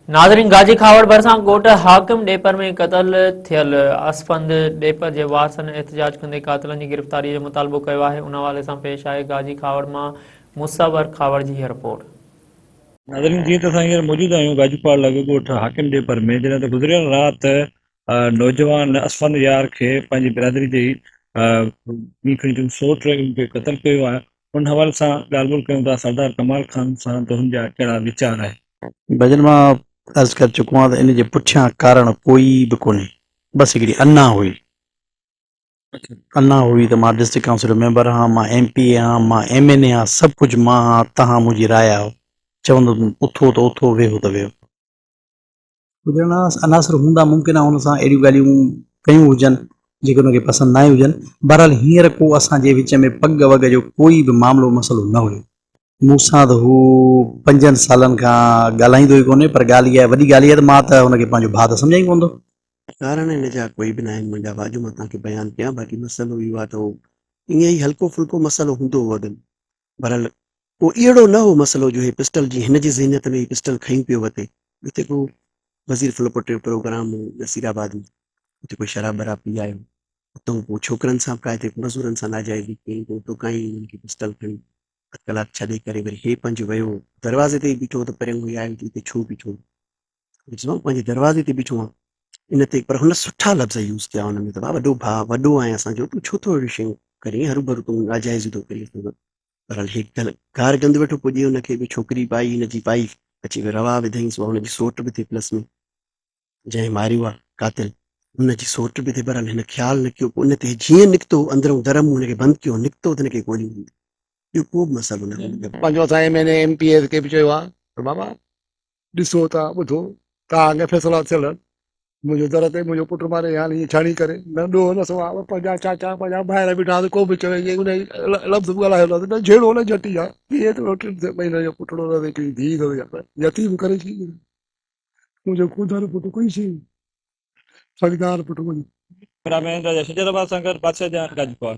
नाज़रीन, गाजी खावड़ भरिसां ॻोठ हाकिम डेपर में क़तल थियल असफंद डेपर जे वारसनि एहतजाज कंदे क़ातिलनि जी गिरफ़्तारी जो मुतालबो कयो आहे। उन हवाले सां पेश आहे गाजी खावड़ मां मुसवर खावड़ जी हीअ रिपोर्ट। नाज़रीन, जीअं त असां हींअर मौजूदु आहियूं गाजीपाड़ लॻे ॻोठ हाकिम डेपर में, जॾहिं त गुज़िरियल राति नौजवान असफंद यार खे पंहिंजी बिरादरी जे ॿी खणी जूं सोट खे क़तल कयो आहे। उन हवाले सां ॻाल्हि ॿोल कयूं था सरदार कमाल खान सां, त हुन जा कहिड़ा वीचार आहे। भजन मां अर्ज़ु करे चुको आहियां त इन जे पुठियां कारण कोई बि कोन्हे, बसि हिकिड़ी अना हुई। अना हुई त मां डिस्ट्रिक्ट काउंसिल मेंबर आहियां, मां MP आहियां, मां MNA आहियां, सभु कुझु मां आहियां। तव्हां मुंहिंजी राय आहियो, चवंदुमि उथो त उथो, वेहो त वेहो। गुज़िरियल अनासर हूंदा मुमकिन आहे हुन सां अहिड़ियूं ॻाल्हियूं कयूं हुजनि जेके हुनखे पसंदि न आहियूं हुजनि। बहरहाल हींअर को असांजे विच में पग वग जो कोई बि मामिलो मसइलो न हुयो। मूंसां त हू 5 सालनि खां ॻाल्हाईंदो ई कोन्हे, पर ॻाल्हि इहा वॾी ॻाल्हि इहा त मां त हुनखे पंहिंजो भाउ त सम्झाई कोन थो। कारण हिन जा कोई बि न आहिनि मुंहिंजा भाउ, जो मां तव्हांखे बयानु कयां। बाक़ी मसइलो इहो आहे त ईअं ई हल्को फुल्को मसइलो हूंदो हो अॻु। बहरहाल को अहिड़ो न हो मसइलो जो हे पिस्टल जी हिन जी ज़हनियत में पिस्टल खई पियो वठे। हिते को वज़ीर फ्लोपट जो प्रोग्राम हो नसीराबाद में, हुते कोई शराब वराब पी आयो, उतां पोइ छोकिरनि सां काइते मज़ूरनि सां नाजाइज़ी कई, पोइ टोकाई हुननि खे पिस्टल खणी अधु कलाक छॾे करे वरी हे पंहिंजो वियो दरवाज़े ते ई बीठो त परियां कोई आयो हिते छो बीठो, ॾिसो पंहिंजे दरवाज़े ते बीठो आहे इन ते। पर हुन सुठा लफ़्ज़ यूज़ कया हुन में, त भाउ वॾो भाउ वॾो आहीं असांजो, तूं छो थो अहिड़ियूं शयूं करी, हरू भरू तूं नाजाइज़ी थो करी। पर हे गार गंद वेठो पुॼे हुनखे बि, छोकिरी पाई हिनजी पाई अची रवा विधईंसि, हुनजी सोट बि थिए प्लस में, जंहिं मारियो आहे कातिल हुनजी सोट बि थिए। पर हिन ख़्यालु न कयो, उन ते जीअं निकितो अंदरूं धर्म हुनखे बंदि कयो, निकितो त हिनखे गोली हणी। ॿियो को बि मसइलो न। पंहिंजो असां MNA MP खे बि चयो आहे त बाबा ॾिसो तव्हां ॿुधो, तव्हांखे फ़ैसिला थियल, मुंहिंजो दर ते मुंहिंजो पुटु मारे हाणे ईअं छाणी करे न ॾो न सो आहे। पंहिंजा चाचा पंहिंजा ॿाहिरि बीठा को बि चवे इहे उन लफ़्ज़ ॻाल्हायो न जहिड़ो न जटी आहे, कीअं थो महीने जो पुटड़ो न हिकिड़ी धीउ अथव यतीम करे छॾी, मुंहिंजो खुदर पुटु कोई शइ फरीदार पुटु मुंहिंजो। कैमरामैन राजा शजराबाद सां गॾु बादशाह जान गाजीपाड़।